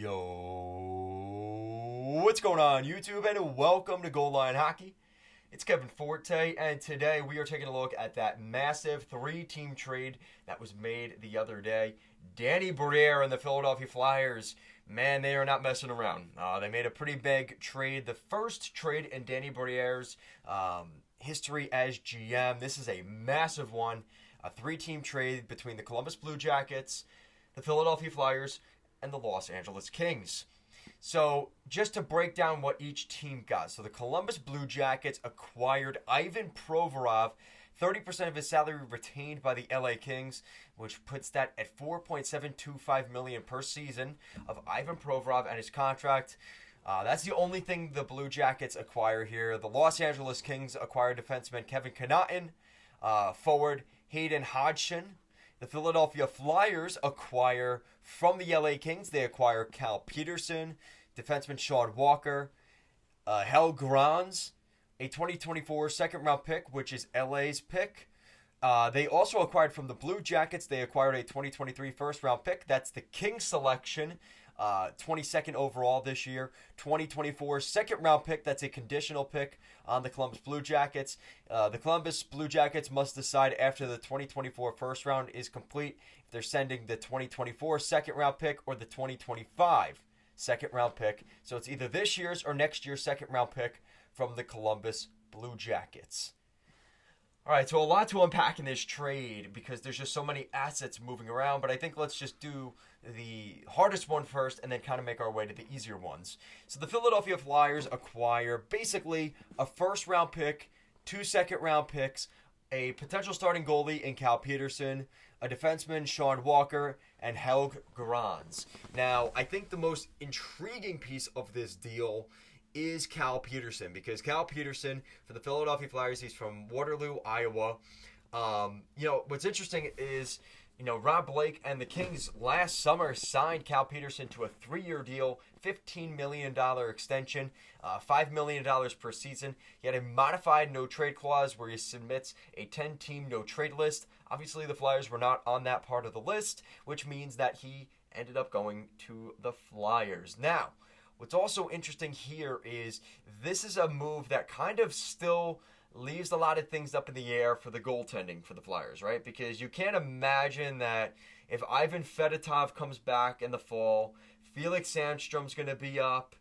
Yo, what's going on YouTube, and welcome to Goal Line Hockey. It's Kevin Forte, and today we are taking a look at that massive three-team trade that was made the other day. Danny Briere and the Philadelphia Flyers, man, they are not messing around. They made a pretty big trade, the first trade in Danny Briere's history as GM. This is a massive one, a three-team trade between the Columbus Blue Jackets, the Philadelphia Flyers, and the Los Angeles Kings. So, just to break down what each team got. So, the Columbus Blue Jackets acquired Ivan Provorov, 30% of his salary retained by the LA Kings, which puts that at $4.725 million per season of Ivan Provorov and his contract. That's the only thing the Blue Jackets acquire here. The Los Angeles Kings acquired defenseman Kevin CONNAUTON, forward Hayden Hodgson. The Philadelphia Flyers acquire from the LA Kings. They acquire Cal Peterson, defenseman Sean Walker, HELGE GRANS, a 2024 second-round pick, which is LA's pick. They also acquired from the Blue Jackets. They acquired a 2023 first-round pick. That's the Kings selection, 22nd overall this year. 2024 second-round pick. That's a conditional pick on the Columbus Blue Jackets. The Columbus Blue Jackets must decide after the 2024 first round is complete if they're sending the 2024 second-round pick or the 2025 second-round pick. So it's either this year's or next year's second-round pick from the Columbus Blue Jackets. All right, so a lot to unpack in this trade because there's just so many assets moving around, but I think let's just do the hardest one first and then kind of make our way to the easier ones. So the Philadelphia Flyers acquire basically a first-round pick, 2 second-round picks, a potential starting goalie in Cal Peterson, a defenseman, Sean Walker, and HELGE GRANS. Now, I think the most intriguing piece of this deal is Cal Peterson, because Cal Peterson for the Philadelphia Flyers, he's from Waterloo, Iowa. What's interesting is, Rob Blake and the Kings last summer signed Cal Peterson to a 3-year deal, $15 million extension, $5 million per season. He had a modified no-trade clause where he submits a 10-team no-trade list. Obviously, the Flyers were not on that part of the list, which means that he ended up going to the Flyers. Now, what's also interesting here is this is a move that kind of still leaves a lot of things up in the air for the goaltending for the Flyers, right? Because you can't imagine that if Ivan Fedotov comes back in the fall, Felix Sandstrom's going to be up,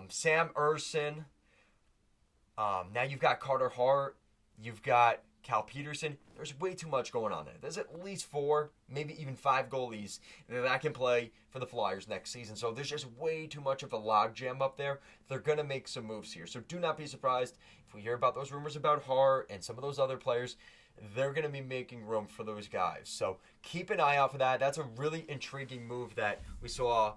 Sam Ersson, now you've got Carter Hart, you've got Cal Peterson. There's way too much going on there. There's at least 4, maybe even 5 goalies that can play for the Flyers next season. So there's just way too much of a logjam up there. They're going to make some moves here. So do not be surprised if we hear about those rumors about Hart and some of those other players. They're going to be making room for those guys. So keep an eye out for that. That's a really intriguing move that we saw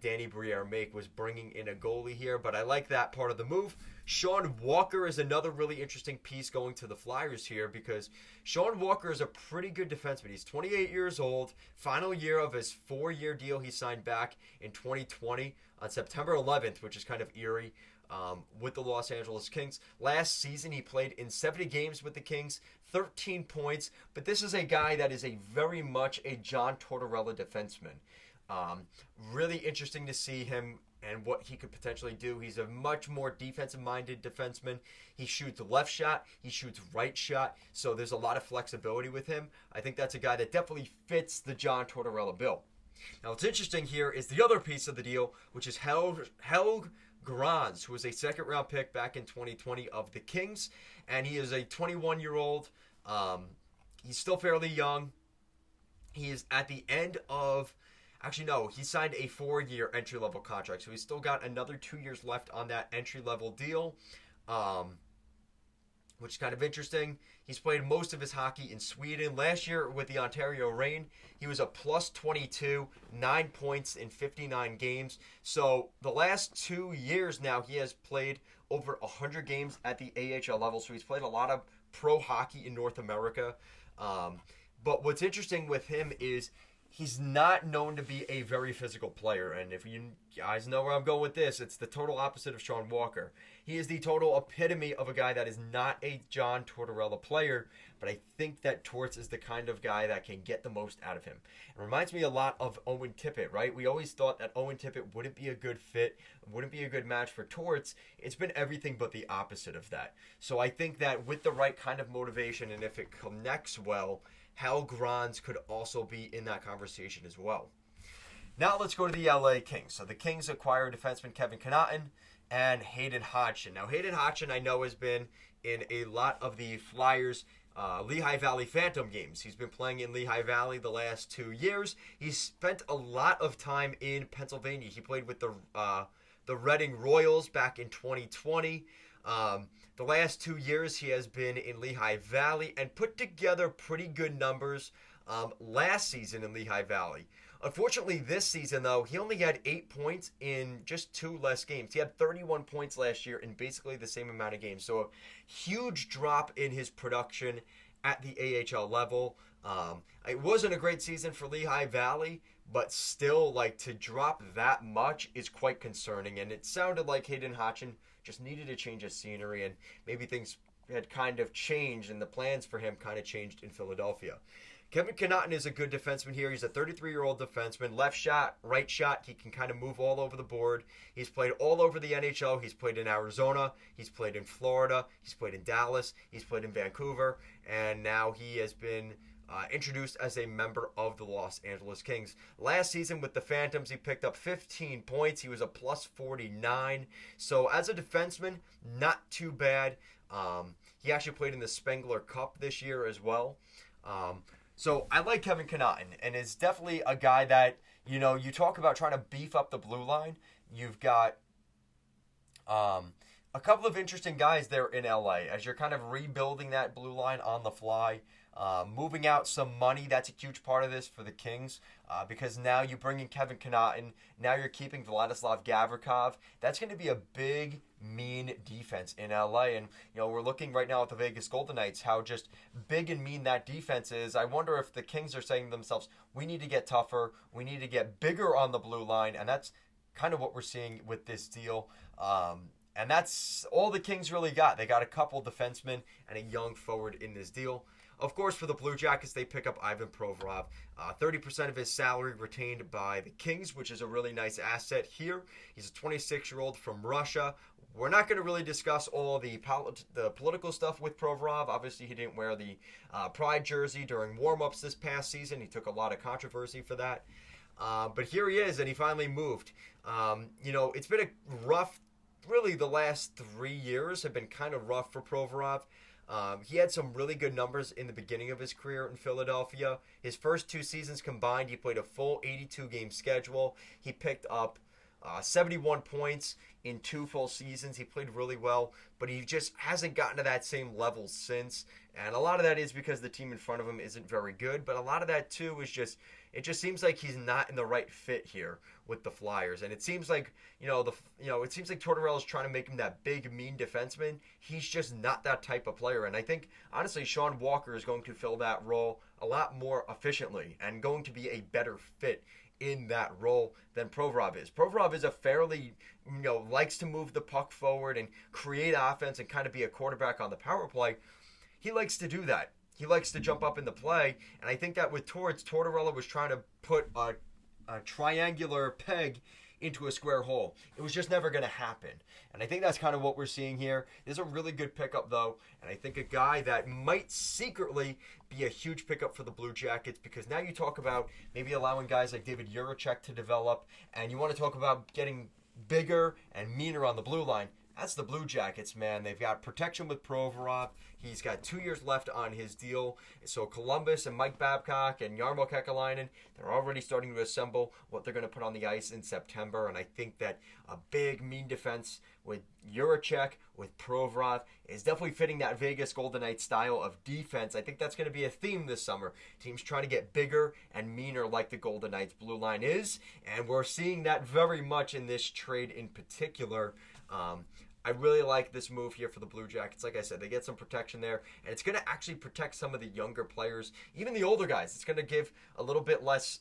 Danny Briere make, was bringing in a goalie here, but I like that part of the move. Sean Walker is another really interesting piece going to the Flyers here because Sean Walker is a pretty good defenseman. He's 28 years old, final year of his 4-year deal he signed back in 2020 on September 11th, which is kind of eerie, with the Los Angeles Kings. Last season, he played in 70 games with the Kings, 13 points, but this is a guy that is a very much a John Tortorella defenseman. Really interesting to see him and what he could potentially do. He's a much more defensive-minded defenseman. He shoots left shot. He shoots right shot. So there's a lot of flexibility with him. I think that's a guy that definitely fits the John Tortorella bill. Now, what's interesting here is the other piece of the deal, which is HELGE GRANS, who was a second-round pick back in 2020 of the Kings. And he is a 21-year-old. He's still fairly young. He is at the end of... Actually, no, he signed a 4-year entry-level contract, so he's still got another 2 years left on that entry-level deal, which is kind of interesting. He's played most of his hockey in Sweden. Last year with the Ontario Reign, he was a plus 22, 9 points in 59 games. So the last 2 years now, he has played over 100 games at the AHL level, so he's played a lot of pro hockey in North America. But what's interesting with him is he's not known to be a very physical player. And if you guys know where I'm going with this, it's the total opposite of Sean Walker. He is the total epitome of a guy that is not a John Tortorella player, but I think that Torts is the kind of guy that can get the most out of him. It reminds me a lot of Owen Tippett, right? We always thought that Owen Tippett wouldn't be a good fit, wouldn't be a good match for Torts. It's been everything but the opposite of that. So I think that with the right kind of motivation, and if it connects well, GRANS could also be in that conversation as well. Now let's go to the LA Kings. So the Kings acquired defenseman Kevin Connauton and Hayden Hodgson. Now Hayden Hodgson I know has been in a lot of the Flyers Lehigh Valley Phantom games. He's been playing in Lehigh Valley the last 2 years. He's spent a lot of time in Pennsylvania. He played with the Reading Royals back in 2020. The last 2 years he has been in Lehigh Valley and put together pretty good numbers last season in Lehigh Valley. Unfortunately, this season, though, he only had 8 points in just 2 less games. He had 31 points last year in basically the same amount of games. So a huge drop in his production at the AHL level. It wasn't a great season for Lehigh Valley, but still, to drop that much is quite concerning. And it sounded like Hayden Hodgson just needed a change of scenery, and maybe things had kind of changed, and the plans for him kind of changed in Philadelphia. Kevin Connauton is a good defenseman here. He's a 33-year-old defenseman. Left shot, right shot. He can kind of move all over the board. He's played all over the NHL. He's played in Arizona. He's played in Florida. He's played in Dallas. He's played in Vancouver. And now he has been introduced as a member of the Los Angeles Kings. Last season with the Phantoms, he picked up 15 points. He was a plus 49. So as a defenseman, not too bad. He actually played in the Spengler Cup this year as well. So I like Kevin Connauton, and it's definitely a guy that, you talk about trying to beef up the blue line. You've got a couple of interesting guys there in LA as you're kind of rebuilding that blue line on the fly. Moving out some money, that's a huge part of this for the Kings because now you bring in Kevin Connauton. Now you're keeping Vladislav Gavrikov. That's going to be a big, mean defense in LA. And, we're looking right now at the Vegas Golden Knights, how just big and mean that defense is. I wonder if the Kings are saying to themselves, we need to get tougher. We need to get bigger on the blue line. And that's kind of what we're seeing with this deal. And that's all the Kings really got. They got a couple defensemen and a young forward in this deal. Of course, for the Blue Jackets, they pick up Ivan Provorov. 30% of his salary retained by the Kings, which is a really nice asset here. He's a 26-year-old from Russia. We're not going to really discuss all the political stuff with Provorov. Obviously, he didn't wear the Pride jersey during warm-ups this past season. He took a lot of controversy for that. But here he is, and he finally moved. It's been a rough, really the last 3 years have been kind of rough for Provorov. He had some really good numbers in the beginning of his career in Philadelphia. His first 2 seasons combined, he played a full 82-game schedule. He picked up 71 points in 2 full seasons. He played really well, but he just hasn't gotten to that same level since. And a lot of that is because the team in front of him isn't very good, but a lot of that too is just, it just seems like he's not in the right fit here with the Flyers. And it seems like, it seems like Tortorella's trying to make him that big, mean defenseman. He's just not that type of player. And I think, honestly, Sean Walker is going to fill that role a lot more efficiently and going to be a better fit in that role than Provorov is. Provorov is a fairly, likes to move the puck forward and create offense and kind of be a quarterback on the power play. He likes to do that. He likes to jump up in the play, and I think that with Tortorella was trying to put a triangular peg into a square hole. It was just never going to happen. And I think that's kind of what we're seeing here. This is a really good pickup, though, and I think a guy that might secretly be a huge pickup for the Blue Jackets, because now you talk about maybe allowing guys like David Jiricek to develop, and you want to talk about getting bigger and meaner on the blue line. That's the Blue Jackets, man. They've got protection with Provorov. He's got 2 years left on his deal. So Columbus and Mike Babcock and Jarmo Kekalainen, they're already starting to assemble what they're going to put on the ice in September. And I think that a big, mean defense with Jiricek, with Provorov, is definitely fitting that Vegas Golden Knights style of defense. I think that's going to be a theme this summer. Teams trying to get bigger and meaner like the Golden Knights blue line is. And we're seeing that very much in this trade in particular. I really like this move here for the Blue Jackets. Like I said, they get some protection there, and it's going to actually protect some of the younger players, even the older guys. It's going to give a little bit less,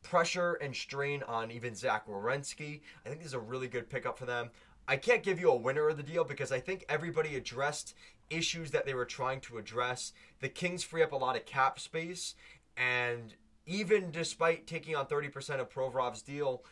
pressure and strain on even Zach Werenski. I think this is a really good pickup for them. I can't give you a winner of the deal because I think everybody addressed issues that they were trying to address. The Kings free up a lot of cap space, and even despite taking on 30% of Provorov's deal,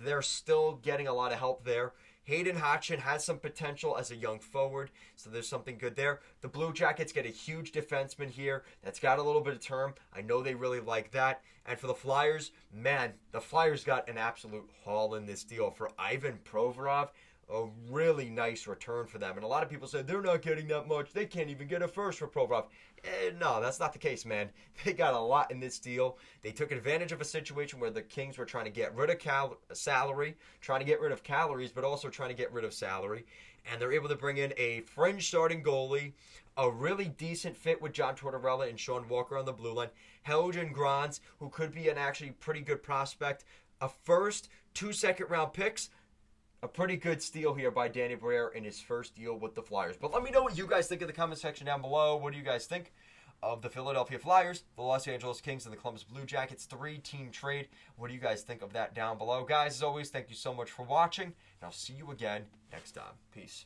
they're still getting a lot of help there. Hayden Hodgson has some potential as a young forward, so there's something good there. The Blue Jackets get a huge defenseman here that's got a little bit of term. I know they really like that. And for the Flyers, man, the Flyers got an absolute haul in this deal for Ivan Provorov. A really nice return for them. And a lot of people said they're not getting that much. They can't even get a first for Provorov. No, that's not the case, man. They got a lot in this deal. They took advantage of a situation where the Kings were trying to get rid of salary, trying to get rid of calories, but also trying to get rid of salary. And they're able to bring in a fringe starting goalie, a really decent fit with John Tortorella and Sean Walker on the blue line, HELGE and GRANS, who could be an actually pretty good prospect, a first, 2 second-round picks. A pretty good steal here by Danny Briere in his first deal with the Flyers. But let me know what you guys think in the comment section down below. What do you guys think of the Philadelphia Flyers, the Los Angeles Kings, and the Columbus Blue Jackets 3-team trade? What do you guys think of that down below? Guys, as always, thank you so much for watching, and I'll see you again next time. Peace.